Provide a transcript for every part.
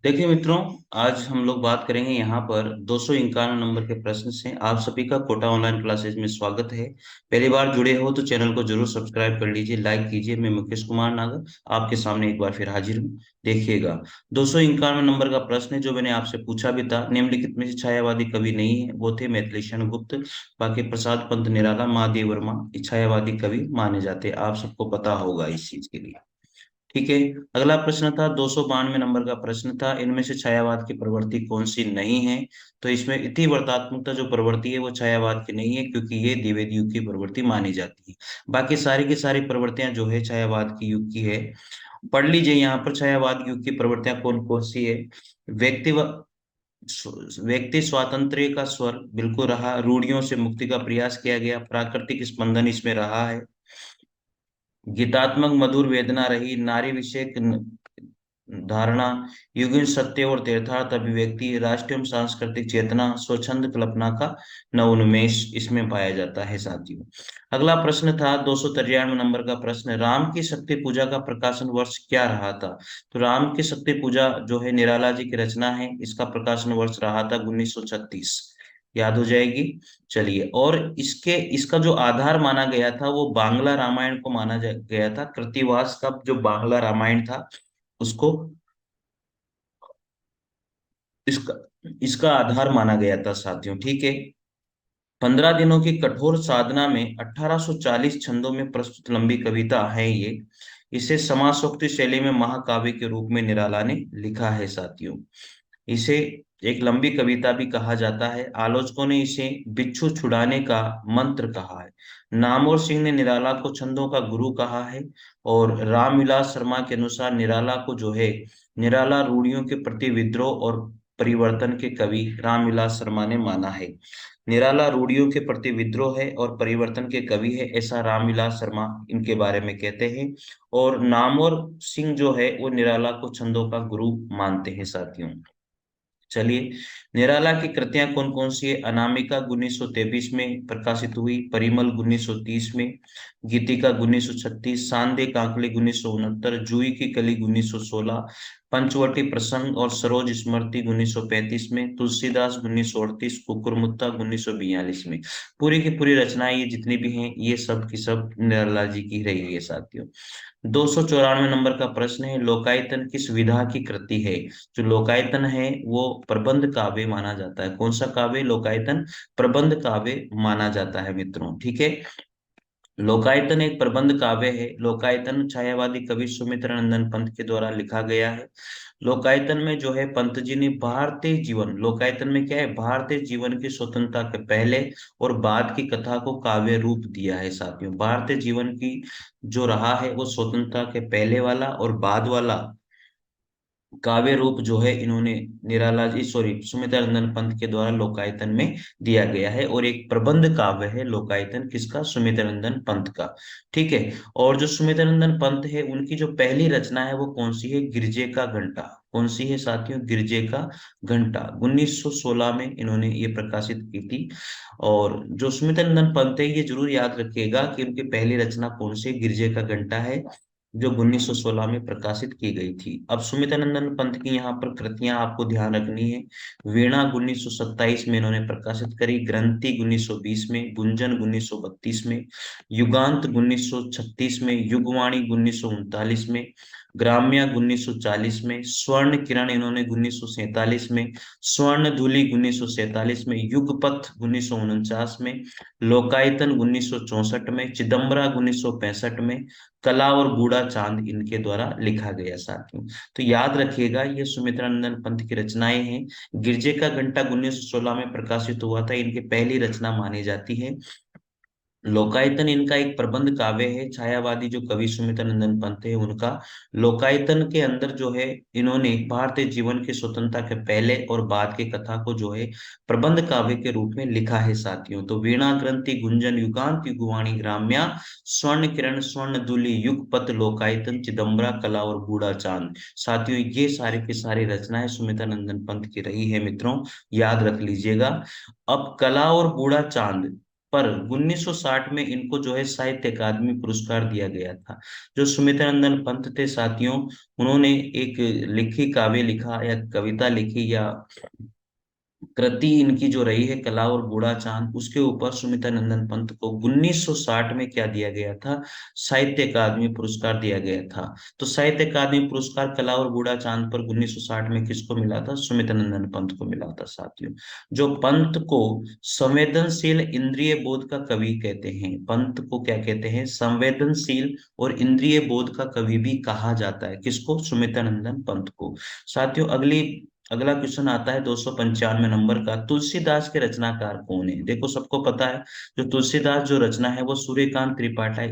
देखिए मित्रों, आज हम लोग बात करेंगे यहाँ पर 251 नंबर के प्रश्न से। आप सभी का कोटा ऑनलाइन क्लासेज में स्वागत है। पहली बार जुड़े हो तो चैनल को जरूर सब्सक्राइब कर लीजिए, लाइक कीजिए। मैं मुकेश कुमार नागर आपके सामने एक बार फिर हाजिर हूँ। देखिएगा, 251 नंबर का प्रश्न है जो मैंने आपसे पूछा भी था। निम्नलिखित में से छायावादी कवि नहीं है, वो थे मैथिली शरण गुप्त, बाकी प्रसाद पंत निराला, महादेव वर्मा ये छायावादी कवि माने जाते हैं। आप सबको पता होगा इस चीज के लिए। ठीक है। अगला प्रश्न था 292 नंबर का प्रश्न था, इनमें से छायावाद की प्रवृत्ति कौन सी नहीं है। तो इसमें इति वर्तात्मकता जो प्रवृत्ति है वो छायावाद की नहीं है, क्योंकि ये द्विवेदी युग की प्रवृत्ति मानी जाती है। बाकी सारी की सारी प्रवृत्तियां जो है छायावाद की युग की है। पढ़ लीजिए यहाँ पर छायावाद युग की प्रवृत्तियां कौन कौन सी है। व्यक्ति व्यक्ति स्वातंत्र्य का स्वर बिल्कुल रहा, रूढ़ियों से मुक्ति का प्रयास किया गया, प्राकृतिक स्पंदन इसमें रहा है, गीतात्मक मधुर वेदना रही, नारी विषयक धारणा, युगीन सत्य और तीर्थार्थ अभिव्यक्ति, राष्ट्रीय एवं सांस्कृतिक चेतना, स्वच्छंद कल्पना का नवोन्मेष इसमें पाया जाता है साथियों। अगला प्रश्न था 293 नंबर का प्रश्न, राम की शक्ति पूजा का प्रकाशन वर्ष क्या रहा था। तो राम की शक्ति पूजा जो है निराला जी की रचना है, इसका प्रकाशन वर्ष रहा था 1936। याद हो जाएगी। चलिए, और इसका जो आधार माना गया था वो बांग्ला रामायण को माना गया था। कृत्तिवास का जो बांग्ला रामायण था उसको इसका इसका आधार माना गया था साथियों। ठीक है। 15 दिनों की कठोर साधना में 1840 छंदों में प्रस्तुत लंबी कविता है ये। इसे समासोक्ति शैली में महाकाव्य के रूप में निराला ने लिखा है साथियों। इसे एक लंबी कविता भी कहा जाता है। आलोचकों ने इसे बिच्छू छुड़ाने का मंत्र कहा है। नामवर सिंह ने निराला को छंदों का गुरु कहा है। और रामविलास शर्मा के अनुसार निराला को जो है, निराला रूढ़ियों के प्रति विद्रोह और परिवर्तन के कवि रामविलास शर्मा ने माना है। निराला रूढ़ियों के प्रति विद्रोह है और परिवर्तन के कवि है, ऐसा रामविलास शर्मा इनके बारे में कहते हैं। और नामवर सिंह जो है वो निराला को छंदों का गुरु मानते हैं साथियों। चलिए, निराला की कृतियां कौन कौन सी है। अनामिका 1923 में प्रकाशित हुई, परिमल 1930 में, गीतिका 1936, सांदे काकले 1969, जूही की कली 1916, पंचवटी प्रसंग और सरोज स्मृति 1935 में, तुलसीदास 1938, कुकुरमुत्ता 1942 में। पूरी की पूरी रचनाएं ये जितनी भी हैं ये सब की सब निराला जी की रही है साथियों। 294 नंबर का प्रश्न है, लोकायतन किस विधा की कृति है। जो लोकायतन है वो प्रबंध काव्य माना जाता है। कौन सा काव्य। लोकायतन प्रबंध काव्य माना जाता है मित्रों। ठीक है। लोकायतन एक प्रबंध काव्य है। लोकायतन छायावादी कवि सुमित्रा नंदन पंत के द्वारा लिखा गया है। लोकायतन में जो है पंत जी ने भारतीय जीवन, लोकायतन में क्या है, भारतीय जीवन की स्वतंत्रता के पहले और बाद की कथा को काव्य रूप दिया है साथियों। भारतीय जीवन की जो रहा है वो स्वतंत्रता के पहले वाला और बाद वाला काव्य रूप जो है इन्होंने निराला जी सॉरी सुमित्रा नंदन पंत के द्वारा लोकायतन में दिया गया है। और एक प्रबंध काव्य है लोकायतन, किसका, सुमित्रा नंदन पंत का। ठीक है। और जो सुमित्रा नंदन पंत है उनकी जो पहली रचना है वो कौन सी है, गिरजे का घंटा। कौन सी है साथियों, गिरजे का घंटा 1916 में इन्होंने ये प्रकाशित की थी। और जो सुमित्रा नंदन पंत है ये जरूर याद रखिएगा कि उनकी पहली रचना कौन सी, गिरजे का घंटा है, जो 1916 में प्रकाशित की गई थी। अब सुमित्रानंदन पंत की यहाँ पर कृतियां आपको ध्यान रखनी है। वीणा 1927 में इन्होंने प्रकाशित करी, ग्रंथि 1920 में, गुंजन 1932 में, युगांत 1936 में, युगवाणी 1939 में, ग्राम्या 1940 में, स्वर्ण किरण इन्होंने 1947 में, स्वर्ण धूलि 1947 में, युगपथ 1949 में, लोकायतन 1964 में, चिदम्बरा 1965 में, कला और बूढ़ा चांद इनके द्वारा लिखा गया साथियों। तो याद रखिएगा ये सुमित्रानंदन पंत की रचनाएं हैं। गिरजे का घंटा 1916 में प्रकाशित हुआ था, इनकी पहली रचना मानी जाती है। लोकायतन इनका एक प्रबंध काव्य है। छायावादी जो कवि सुमित्रानंदन पंत है उनका लोकायतन के अंदर जो है इन्होंने भारतीय जीवन की स्वतंत्रता के पहले और बाद के कथा को जो है प्रबंध काव्य के रूप में लिखा है साथियों। तो वीणा, ग्रंथि, गुंजन, युगांत, युगवाणी, ग्राम्या, स्वर्ण किरण, स्वर्ण दूली, युगपत, लोकायतन, चिदम्बरा, कला और बूढ़ा चांद। साथियों ये सारी की सारी रचनाएं सुमित्रानंदन पंत की रही है मित्रों, याद रख लीजिएगा। अब कला और बूढ़ा चांद पर 1960 में इनको जो है साहित्य अकादमी पुरस्कार दिया गया था। जो सुमित्रानंदन पंत थे साथियों, उन्होंने एक लिखी काव्य लिखा या कविता लिखी या कृति इनकी जो रही है कला और बूढ़ा चांद, उसके ऊपर सुमिता नंदन पंत को 1960 में क्या दिया गया था, साहित्य अकादमी पुरस्कार दिया गया था। तो साहित्य अकादमी पुरस्कार कला और बूढ़ा चांद पर 1960 में किसको मिला था, सुमिता नंदन पंत को मिला था साथियों। जो पंत को संवेदनशील इंद्रिय बोध का कवि कहते हैं, पंत को क्या कहते हैं, संवेदनशील और इंद्रिय बोध का कवि भी कहा जाता है, किसको, सुमिता नंदन पंत को। साथियों अगला क्वेश्चन आता है 295 नंबर का, तुलसीदास के रचनाकार कौन है। देखो सबको पता है, जो तुलसीदास जो रचना है वो सूर्यकांत त्रिपाठी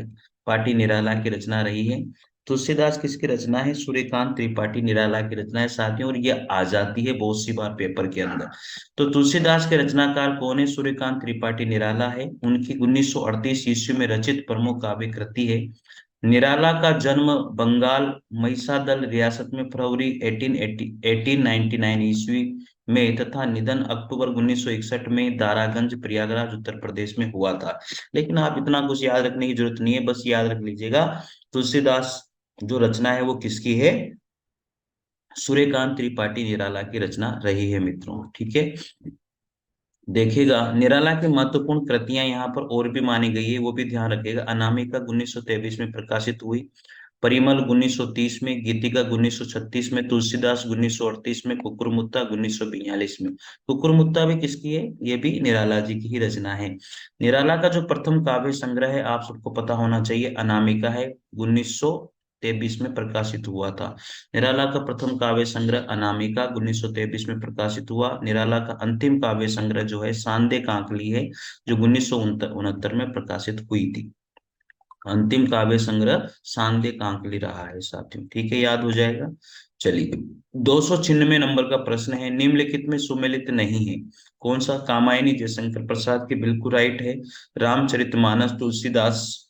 पाटी निराला की रचना रही है। तुलसीदास किसकी रचना है, सूर्यकांत त्रिपाठी निराला की रचना है साथियों, और ये आ जाती है बहुत सी बार पेपर के अंदर। तो तुलसीदास के रचनाकार कौन है, सूर्यकांत त्रिपाठी निराला है। उनकी 1938 ईस्वी में रचित प्रमुख काव्य कृति है। निराला का जन्म बंगाल महिसादल रियासत में फरवरी 1899 ईस्वी में तथा निधन अक्टूबर 1961 में दारागंज प्रयागराज उत्तर प्रदेश में हुआ था। लेकिन आप इतना कुछ याद रखने की जरूरत नहीं है, बस याद रख लीजिएगा तुलसीदास जो रचना है वो किसकी है, सूर्यकांत त्रिपाठी निराला की रचना रही है मित्रों, ठीक है। देखिएगा निराला की महत्वपूर्ण कृतियां यहाँ पर और भी मानी गई है, वो भी ध्यान रखिएगा। अनामिका 1923 में प्रकाशित हुई, परिमल 1930 में, गीतिका 1936 में, तुलसीदास 1938 में, कुकुरमुत्ता 1942 में। कुकुरमुत्ता भी किसकी है, ये भी निराला जी की ही रचना है। निराला का जो प्रथम काव्य संग्रह है आप सबको पता होना चाहिए, अनामिका है, 1923 में प्रकाशित हुआ था। निराला का प्रथम काव्य संग्रह अनामिका 1923 में प्रकाशित हुआ। निराला का अंतिम काव्य संग्रह जो है सांदे कांकली है, जो 1969 में प्रकाशित हुई थी। अंतिम काव्य संग्रह सांदे कांकली रहा है साथियों, ठीक है, याद हो जाएगा। चलिए 296 नंबर का प्रश्न है, निम्नलिखित में सुमेलित नहीं है कौन सा। कामायनी जयशंकर प्रसाद की, बिल्कुल राइट है। रामचरितमानस तुलसीदास,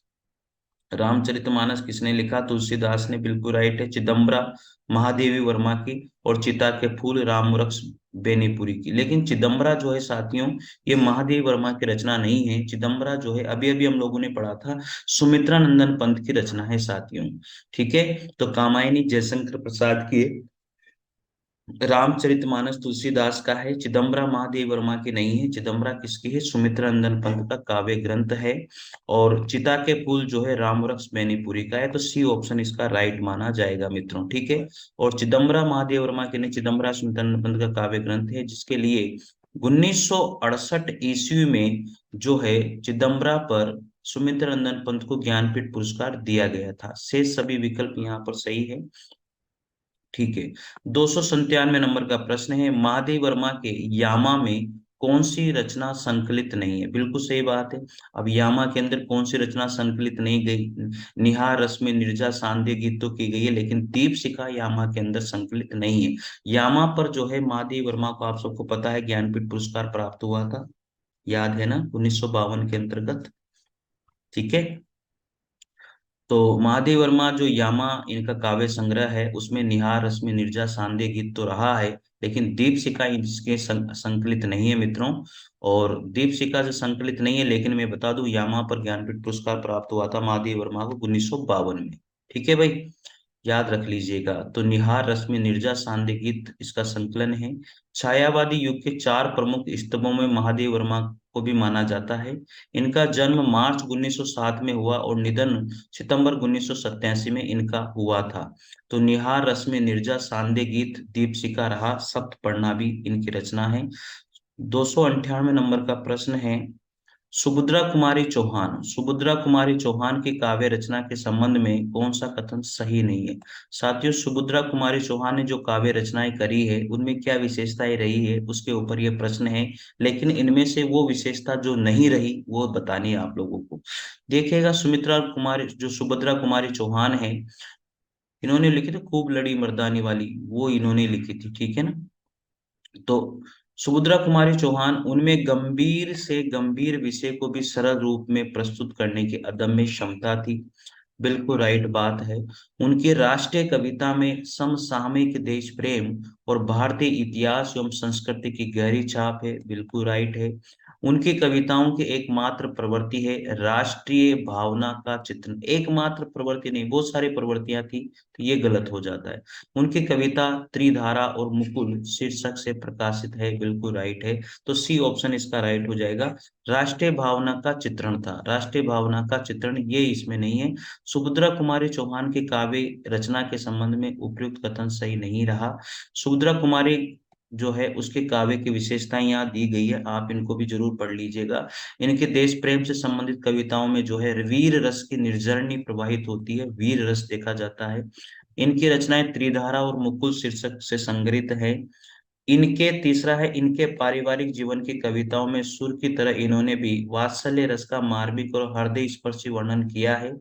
रामचरितमानस किसने लिखा, तुलसीदास ने, बिल्कुल राइट है। चिदम्बरा महादेवी वर्मा की, और चिता के फूल रामवृक्ष बेनीपुरी की। लेकिन चिदम्बरा जो है साथियों, ये महादेवी वर्मा की रचना नहीं है। चिदम्बरा जो है अभी अभी हम लोगों ने पढ़ा था, सुमित्रा नंदन पंत की रचना है साथियों, ठीक है। तो कामायनी जयशंकर प्रसाद की, रामचरितमानस तुलसीदास का है, चिदम्बरा महादेव वर्मा की नहीं है। चिदम्बरा किसकी है, सुमित्रा नंदन पंत का काव्य ग्रंथ है। और चिता के फूल जो है रामवृक्ष बेनीपुरी का है। तो सी ऑप्शन इसका राइट माना जाएगा मित्रों, ठीक है। और चिदम्बरा महादेव वर्मा की नहीं, चिदम्बरा सुमित्रा नंदन पंत का काव्य ग्रंथ है, जिसके लिए 1968 ईस्वी में जो है चिदम्बरा पर सुमित्रा नंदन पंत को ज्ञानपीठ पुरस्कार दिया गया था। शेष सभी विकल्प यहाँ पर सही है, ठीक है। 297 नंबर का प्रश्न है, महादेव वर्मा के यामा में कौन सी रचना संकलित नहीं है। बिल्कुल सही बात है। अब यामा के अंदर कौन सी रचना संकलित नहीं गई, निहार रश्मि निर्जा सांध्य गीत तो की गई है, लेकिन दीप शिखा यामा के अंदर संकलित नहीं है। यामा पर जो है महादेव वर्मा को आप सबको पता है ज्ञानपीठ पुरस्कार प्राप्त हुआ था, याद है ना, 1952 के अंतर्गत, ठीक है। तो महादेव वर्मा जो यामा इनका काव्य संग्रह है उसमें निहार रश्मि निर्जा सांदे गीत तो रहा है, लेकिन दीपशिखा इसके संकलित नहीं है मित्रों। और दीपशिखा से संकलित नहीं है, लेकिन मैं बता दूं यामा पर ज्ञानपीठ पुरस्कार प्राप्त हुआ था महादेव वर्मा को 1952 में, ठीक है भाई, याद रख लीजिएगा। तो निहार रश्मि निर्जा सांदे गीत इसका संकलन है। छायावादी युग के चार प्रमुख स्तंभों में महादेव वर्मा को भी माना जाता है। इनका जन्म मार्च 1907 में हुआ और निधन सितंबर 1987 में इनका हुआ था। तो निहार रश्मि निर्जा सांदे गीत दीपशिखा रहा सप्तपर्णा भी इनकी रचना है। 298 नंबर का प्रश्न है, सुभद्रा कुमारी चौहान, सुभद्रा कुमारी चौहान की काव्य रचना के संबंध में कौन सा कथन सही नहीं है। साथियों सुभद्रा कुमारी चौहान ने जो काव्य रचनाएं करी है उनमें क्या विशेषताएं रही है उसके ऊपर यह प्रश्न है, लेकिन इनमें से वो विशेषता जो नहीं रही वो बतानी है आप लोगों को। देखिएगा सुमित्रा कुमारी जो सुभद्रा कुमारी चौहान है, इन्होंने लिखी थी खूब लड़ी मर्दानी वाली, वो इन्होंने लिखी थी, ठीक है ना। तो सुभद्रा कुमारी चौहान, उनमें गंभीर से गंभीर विषय को भी सरल रूप में प्रस्तुत करने की अदम्य क्षमता थी, बिल्कुल राइट बात है। उनकी राष्ट्रीय कविता में समसामयिक देश प्रेम और भारतीय इतिहास एवं संस्कृति की गहरी छाप है, बिल्कुल राइट है। उनकी कविताओं की एकमात्र प्रवृत्ति है राष्ट्रीय भावना का चित्रण। एकमात्र प्रवृत्ति नहीं, बहुत सारी प्रवृत्तियां थी, तो ये गलत हो जाता है। उनकी कविता त्रिधारा और मुकुल शीर्षक से प्रकाशित है, बिल्कुल राइट है। तो सी ऑप्शन इसका राइट हो जाएगा। राष्ट्रीय भावना का चित्रण था, राष्ट्रीय भावना का चित्रण, ये इसमें नहीं है। सुभद्रा कुमारी चौहान की काव्य रचना के संबंध में उपयुक्त कथन सही नहीं रहा। सुभद्रा कुमारी जो है उसके काव्य की विशेषताएं यहाँ दी गई है, आप इनको भी जरूर पढ़ लीजिएगा। इनके देश प्रेम से संबंधित कविताओं में जो है वीर रस की निर्झरणी प्रवाहित होती है, वीर रस देखा जाता है। इनकी रचनाएं त्रिधारा और मुकुल शीर्षक से संग्रहित है। इनके तीसरा है, इनके पारिवारिक जीवन की कविताओं में सुर की तरह इन्होंने भी वात्सल्य रस का मार्मिक और हृदय स्पर्शी वर्णन किया है।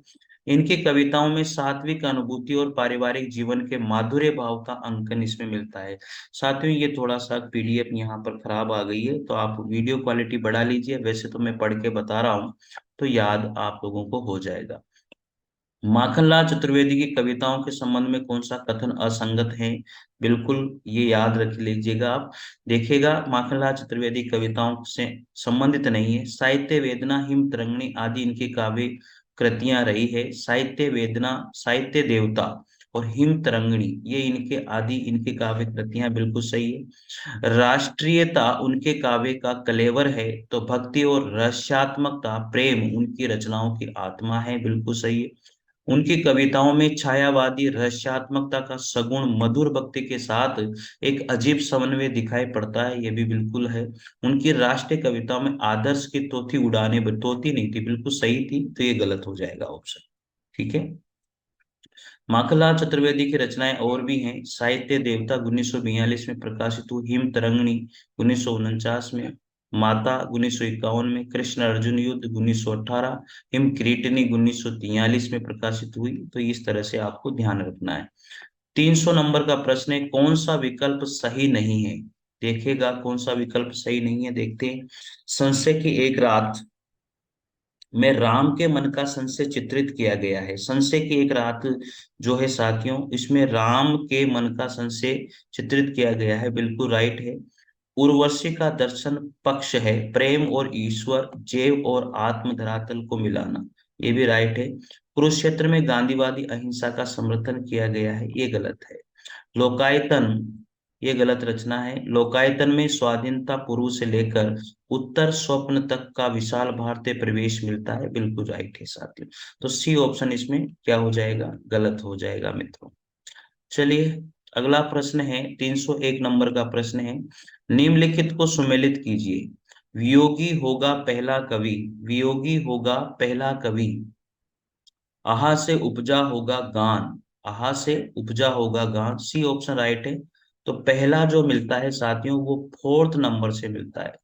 इनकी कविताओं में सात्विक अनुभूति और पारिवारिक जीवन के माधुर्य भाव का अंकन इसमें मिलता है। साथियों, ये थोड़ा सा पीडीएफ यहाँ पर खराब आ गई है, तो आप वीडियो क्वालिटी बढ़ा लीजिए। वैसे तो मैं पढ़ के बता रहा हूँ, तो याद आप लोगों को हो जाएगा। माखनलाल चतुर्वेदी की कविताओं के संबंध में कौन सा कथन असंगत है? बिल्कुल ये याद रख लीजिएगा आप। देखिएगा, माखनलाल चतुर्वेदी कविताओं से संबंधित नहीं है। साहित्य वेदना, हिम तरंगिणी आदि इनकी काव्य कृतियां रही है। साहित्य वेदना, साहित्य देवता और हिम तरंगिणी ये इनके आदि इनकी काव्य कृतियां, बिल्कुल सही है। राष्ट्रीयता उनके काव्य का कलेवर है, तो भक्ति और रहस्यात्मकता प्रेम उनकी रचनाओं की आत्मा है, बिल्कुल सही है। उनकी कविताओं में छायावादी रहस्यात्मकता का सगुण मधुर भक्ति के साथ एक अजीब समन्वय दिखाई पड़ता है, यह भी बिल्कुल है। उनकी राष्ट्रीय कविताओं में आदर्श की तोती उड़ाने, तोती नहीं थी, बिल्कुल सही थी, तो ये गलत हो जाएगा ऑप्शन। ठीक है। माखनलाल चतुर्वेदी की रचनाएं और भी हैं। साहित्य देवता 1942 में प्रकाशित हुई, हिम तरंगिणी 1949 में, माता 1951 में, कृष्ण अर्जुन युद्ध 1918, हिम क्रीटनी 1943 में प्रकाशित हुई। तो इस तरह से आपको ध्यान रखना है। 300 नंबर का प्रश्न है, कौन सा विकल्प सही नहीं है? देखेगा कौन सा विकल्प सही नहीं है, देखते हैं। संशय की एक रात में राम के मन का संशय चित्रित किया गया है। संशय की एक रात जो है साथियों, इसमें राम के मन का संशय चित्रित किया गया है, बिल्कुल राइट है। उर्वशी का दर्शन पक्ष है, प्रेम और ईश्वर, जैव और आत्म धरातल को मिलाना, ये भी राइट है। कुरुक्षेत्र में गांधीवादी अहिंसा का समर्थन किया गया है, ये गलत है। लोकायतन, ये गलत रचना है। लोकायतन में स्वाधीनता पूर्व से लेकर उत्तर स्वप्न तक का विशाल भारतीय प्रवेश मिलता है, बिल्कुल राइट है साथियों। तो सी ऑप्शन इसमें क्या हो जाएगा? गलत हो जाएगा मित्रों। चलिए, अगला प्रश्न है, 301 नंबर का प्रश्न है, निम्नलिखित को सुमेलित कीजिए। वियोगी होगा पहला कवि, वियोगी होगा पहला कवि, आहा से उपजा होगा गान, आहा से उपजा होगा गान, सी ऑप्शन राइट है। तो पहला जो मिलता है साथियों, वो फोर्थ नंबर से मिलता है।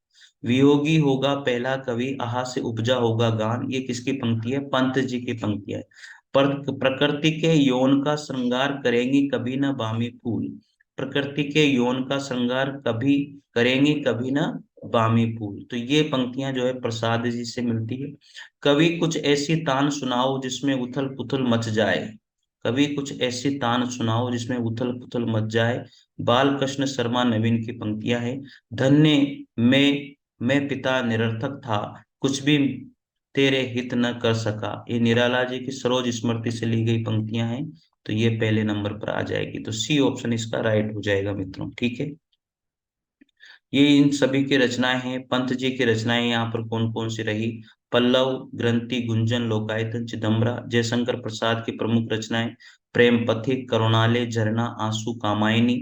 वियोगी होगा पहला कवि, आहा से उपजा होगा गान, ये किसकी पंक्ति है? पंत जी की पंक्ति है। पर प्रकृति के यौन का श्रृंगार करेंगी कभी न बामी फूल, प्रकृति के यौन का श्रृंगार कभी करेंगी कभी न बामी फूल, तो ये पंक्तियां जो है प्रसाद जी से मिलती है। कभी कुछ ऐसी तान सुनाओ जिसमें उथल पुथल मच जाए, कभी कुछ ऐसी तान सुनाओ जिसमें उथल पुथल मच जाए, बाल कृष्ण शर्मा नवीन की पंक्तियां हैं। धन्य मैं पिता निरर्थक था, कुछ भी तेरे हित न कर सका, ये निराला जी की सरोज स्मृति से ली गई पंक्तियां हैं। तो ये पहले नंबर पर आ जाएगी, तो सी ऑप्शन इसका राइट हो जाएगा मित्रों। ठीक है, ये इन सभी की रचनाएं हैं। पंत जी की रचनाएं यहाँ पर कौन कौन सी रही? पल्लव, ग्रंथि, गुंजन, लोकायतन, चिदम्बरा। जयशंकर प्रसाद की प्रमुख रचनाएं, प्रेम पथिक, करुणालय, झरना, आंसू, कामायनी।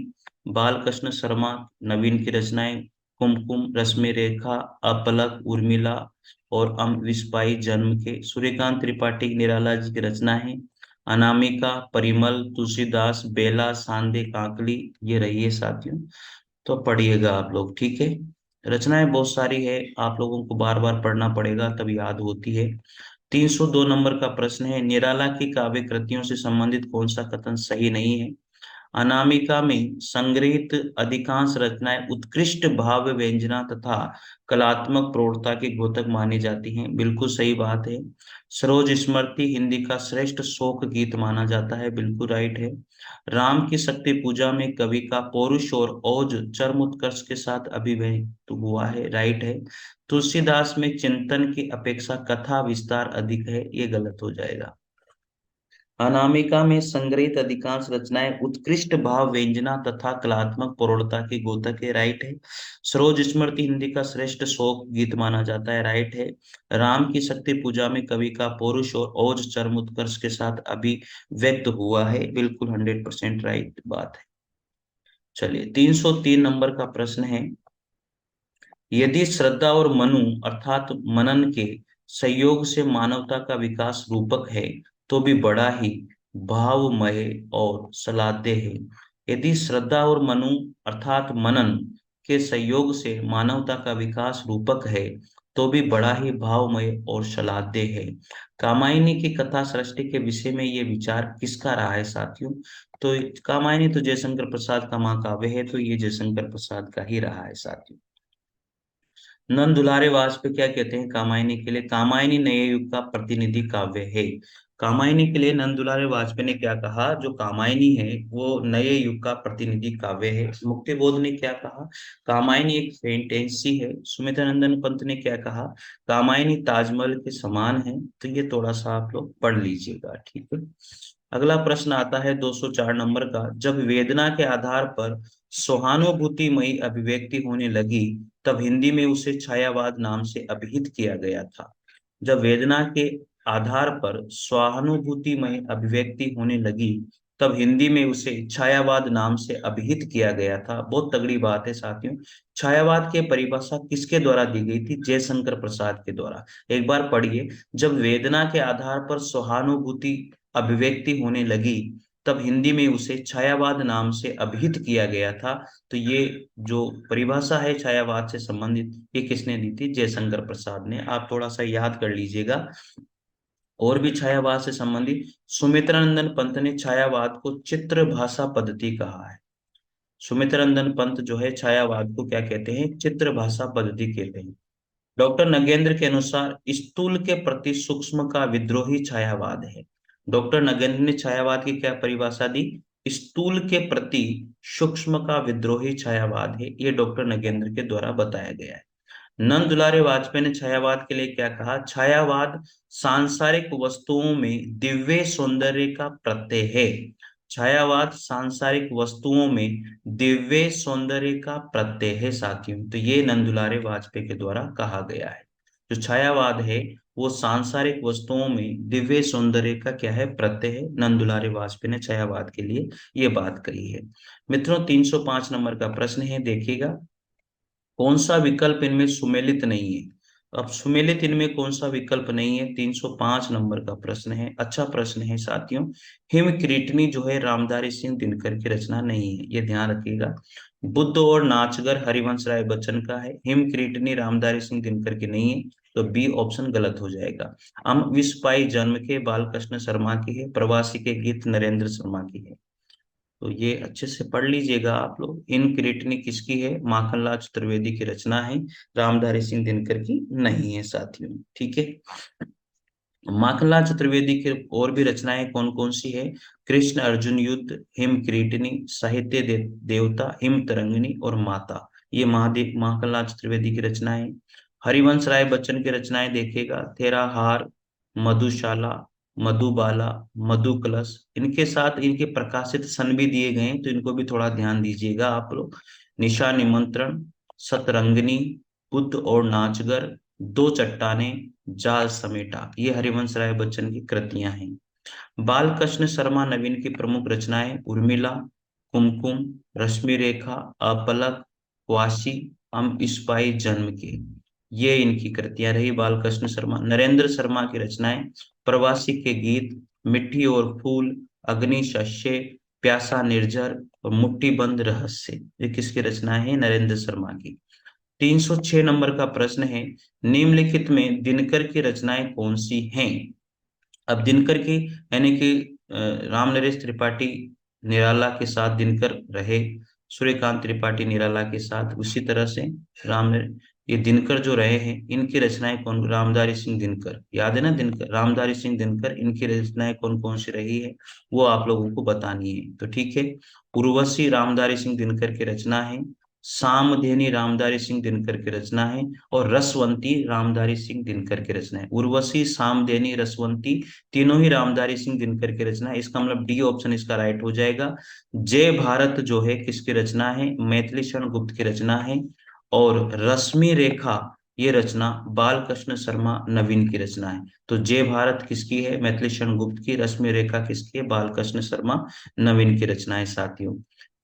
बालकृष्ण शर्मा नवीन की रचनाएं, कुमकुम, रश्मि रेखा, अपलक, उर्मिला और विस्पाई जन्म के। सूर्यकांत त्रिपाठी की निराला जी की रचना है, अनामिका, परिमल, तुलसीदास, बेला, सांदे, काकली, ये रही है साथियों। तो पढ़िएगा आप लोग, ठीक है। रचनाएं बहुत सारी है, आप लोगों को बार बार पढ़ना पड़ेगा तब याद होती है। 302 नंबर का प्रश्न है, निराला की काव्य कृतियों से संबंधित कौन सा कथन सही नहीं है? अनामिका में संग्रहित अधिकांश रचनाएं उत्कृष्ट भाव व्यंजना तथा कलात्मक प्रौढ़ता के द्योतक मानी जाती हैं। बिल्कुल सही बात है। सरोज स्मृति हिंदी का श्रेष्ठ शोक गीत माना जाता है। बिल्कुल राइट है। राम की शक्ति पूजा में कवि का पौरुष और ओज चरम उत्कर्ष के साथ अभिव्यक्त हुआ है। राइट है। तुलसीदास में चिंतन की अपेक्षा कथा विस्तार अधिक है। ये गलत हो जाएगा। अनामिका में संग्रहित अधिकांश रचनाएं उत्कृष्ट भाव व्यंजना तथा कलात्मक प्रौढ़ता की द्योतक है। राइट है। सरोज स्मृति हिंदी का श्रेष्ठ शोक गीत माना जाता है। राइट है। राम की शक्ति पूजा में कवि का पौरुष और ओज चरम उत्कर्ष के साथ अभिव्यक्त हुआ है। बिल्कुल 100% राइट बात है। चलिए 303 नंबर का प्रश्न है, यदि श्रद्धा और मनु अर्थात मनन के संयोग से मानवता का विकास रूपक है तो भी बड़ा ही भावमय और सलाद्य है। यदि श्रद्धा और मनु अर्थात मनन के संयोग से मानवता का विकास रूपक है तो भी बड़ा ही भावमय और सलाद्य है। कामायनी की कथा सृष्टि के विषय में ये विचार किसका रहा है साथियों? तो कामायनी तो जयशंकर प्रसाद का महाकाव्य है, तो ये जयशंकर प्रसाद का ही रहा है साथियों। नंद दुलारे वाजपेयी क्या कहते हैं कामायनी के लिए? कामायनी नए युग का प्रतिनिधि काव्य है। कामायनी के लिए नंद दुलारे वाजपेयी ने क्या कहा? जो कामायनी है वो नए युग का प्रतिनिधि काव्य है। मुक्तिबोध ने क्या कहा? कामायनी एक फैंटेसी है। सुमित्रानंदन पंत ने क्या कहा? कामायनी ताजमहल के समान है। तो ये थोड़ा सा आप लोग पढ़ लीजिएगा, ठीक है। अगला प्रश्न आता है 204 नंबर का, जब वेदना के आधार पर सहानुभूतिमयी अभिव्यक्ति होने लगी तब हिंदी में उसे छायावाद नाम से अभिहित किया गया था। जब वेदना के आधार पर सहानुभूतिमय अभिव्यक्ति होने लगी तब हिंदी में उसे छायावाद नाम से अभिहित किया गया था। बहुत तगड़ी बात है साथियों। छायावाद की परिभाषा किसके द्वारा दी गई थी? जयशंकर प्रसाद के द्वारा। एक बार पढ़िए, जब वेदना के आधार पर सहानुभूति अभिव्यक्ति होने लगी तब हिंदी में उसे छायावाद नाम से अभिहित किया गया था। तो ये जो परिभाषा है छायावाद से संबंधित, ये किसने दी थी? जयशंकर प्रसाद ने। आप थोड़ा सा याद कर लीजिएगा। और भी छायावाद से संबंधित सुमित्रानंदन पंत ने छायावाद को चित्र भाषा पद्धति कहा है। सुमित्रानंदन पंत जो है छायावाद को क्या कहते हैं? चित्र भाषा पद्धति कहते हैं। डॉक्टर नगेंद्र के अनुसार स्थूल के प्रति सूक्ष्म का विद्रोही छायावाद है। डॉक्टर नगेंद्र ने छायावाद की क्या परिभाषा दी? स्थूल के प्रति सूक्ष्म का विद्रोही छायावाद है। ये डॉक्टर नगेंद्र के द्वारा बताया गया है। नंद दुलारे वाजपेयी ने छायावाद के लिए क्या कहा? छायावाद सांसारिक वस्तुओं में दिव्य सौंदर्य का प्रत्यय है। छायावाद सांसारिक वस्तुओं में दिव्य सौंदर्य का प्रत्यय है साथियों। तो ये नंद दुलारे वाजपेयी के द्वारा कहा गया है। जो छायावाद है वो सांसारिक वस्तुओं में दिव्य सौंदर्य का क्या है? प्रत्यय है। नंद दुलारे वाजपेयी ने छायावाद के लिए ये बात कही है। मित्रों 305 नंबर का प्रश्न है, देखिएगा। कौन सा विकल्प इनमें सुमेलित नहीं है? अब सुमेलित इनमें कौन सा विकल्प नहीं है? 305 नंबर का प्रश्न है। अच्छा प्रश्न है साथियों। हिमक्रीटनी जो है रामधारी सिंह दिनकर की रचना नहीं है, ये ध्यान रखिएगा। बुद्ध और नाचगर हरिवंश राय बच्चन का है। हिमक्रीटनी रामधारी सिंह दिनकर की नहीं है, तो बी ऑप्शन गलत हो जाएगा। हम विश्व पाई जन्म के बालकृष्ण शर्मा की है। प्रवासी के गीत नरेंद्र शर्मा की है। तो ये अच्छे से पढ़ लीजिएगा आप लोग। इन क्रिएटनी किसकी है? माखनलाल चतुर्वेदी की रचना है, रामधारी सिंह दिनकर की नहीं है साथियों, ठीक है। माखनलाल चतुर्वेदी की और भी रचनाएं कौन कौन सी है? कृष्ण अर्जुन युद्ध, हिम क्रीटनी, साहित्य देवता, हिम तरंगिणी और माता। ये महादेव माखनलाल चतुर्वेदी की रचनाएं। हरिवंश राय बच्चन की रचनाएं देखिएगा, तेरा हार, मधुशाला, मधुबाला, मधु कलश। इनके साथ इनके प्रकाशित सन भी दिए गए हैं, तो इनको भी थोड़ा ध्यान दीजिएगा आप लोग। निशा निमंत्रण, सतरंगिनी, बुद्ध और नाचगर, दो चट्टाने, जाल समेटा। ये हरिवंश राय बच्चन की कृतियां हैं। बालकृष्ण शर्मा नवीन की प्रमुख रचनाएं उर्मिला, कुमकुम, रश्मि रेखा, अपलक, वाशी, हम इस्पाई जन्म के। ये इनकी कृतियां रही बालकृष्ण शर्मा। नरेंद्र शर्मा की रचनाएं प्रवासी के गीत, मिट्टी और फूल, अग्नि शस्य, प्यासा निर्झर और मुट्ठी बंद रहस्य। ये किसकी रचना है? नरेंद्र शर्मा की। 306 नंबर का प्रश्न है, निम्नलिखित में दिनकर की रचनाएं कौन सी हैं? अब दिनकर की यानी कि राम नरेश त्रिपाठी निराला के साथ दिनकर रहे, सूर्यकांत त्रिपाठी निराला के साथ। उसी तरह से राम ये दिनकर जो रहे हैं, इनकी रचनाएं कौन, रामधारी सिंह दिनकर, याद है ना, दिनकर, रामधारी सिंह दिनकर, इनकी रचनाएं कौन कौन सी रही है वो आप लोगों को बतानी है। तो ठीक है, उर्वशी रामधारी सिंह दिनकर की रचना है, सामधेनी रामधारी सिंह दिनकर की रचना है, और रसवंती रामधारी सिंह दिनकर की रचना है। उर्वशी, सामधेनी, रसवंती, तीनों ही रामधारी सिंह दिनकर की रचना है। इसका मतलब डी ऑप्शन इसका राइट हो जाएगा। जय भारत जो है किसकी रचना है, मैथिली शरण गुप्त की रचना है। और रश्मि रेखा, ये रचना बालकृष्ण शर्मा नवीन की रचना है। तो जय भारत किसकी है, मैथिली शरण गुप्त की, रश्मि रेखा किसकी है, बालकृष्ण शर्मा नवीन की रचना है साथियों।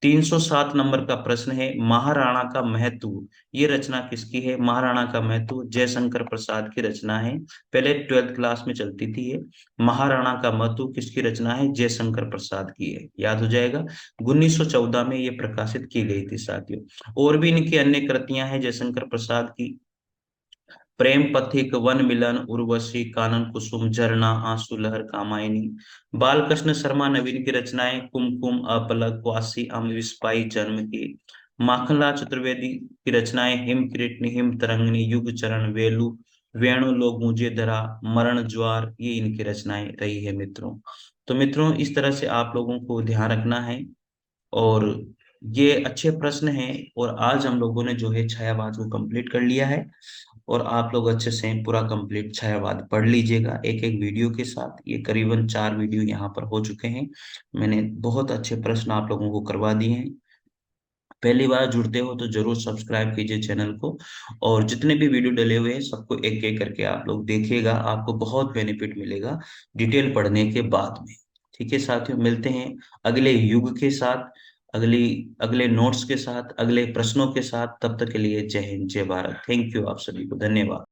307 नंबर का प्रश्न है, महाराणा का महत्व, ये रचना किसकी है, महाराणा का महत्व जयशंकर प्रसाद की रचना है। पहले 12th क्लास में चलती थी ये। महाराणा का महत्व किसकी रचना है, जयशंकर प्रसाद की है, याद हो जाएगा। 1914 में ये प्रकाशित की गई थी साथियों। और भी इनकी अन्य कृतियां हैं जयशंकर प्रसाद की, प्रेम पथिक, वन मिलन, उर्वशी, कानन कुसुम, झरना, आंसू लहर, कामायनी। बालकृष्ण शर्मा नवीन की रचनाएं, कुमकुम, अपलक, वासी, विस्पाई, जन्म की। माखनलाल चतुर्वेदी की रचनाएं, हिम कृष्ण, हिम तरंगिणी, युग चरण, वेलु, वेणु लोग मुझे धरा, मरण ज्वार, ये इनकी रचनाएं रही है मित्रों। तो मित्रों इस तरह से आप लोगों को ध्यान रखना है। और ये अच्छे प्रश्न हैं। और आज हम लोगों ने जो है छायावाद को कंप्लीट कर लिया है। और आप लोग अच्छे से पूरा कंप्लीट छायावाद पढ़ लीजिएगा एक एक वीडियो के साथ। ये करीबन 4 वीडियो यहाँ पर हो चुके हैं। मैंने बहुत अच्छे प्रश्न आप लोगों को करवा दिए हैं। पहली बार जुड़ते हो तो जरूर सब्सक्राइब कीजिए चैनल को। और जितने भी वीडियो डले हुए हैं सबको एक एक करके आप लोग देखिएगा, आपको बहुत बेनिफिट मिलेगा डिटेल पढ़ने के बाद में। ठीक है साथियों, मिलते हैं अगले युग के साथ, अगली अगले नोट्स के साथ, अगले प्रश्नों के साथ। तब तक के लिए जय हिंद, जय भारत। थैंक यू, आप सभी को धन्यवाद।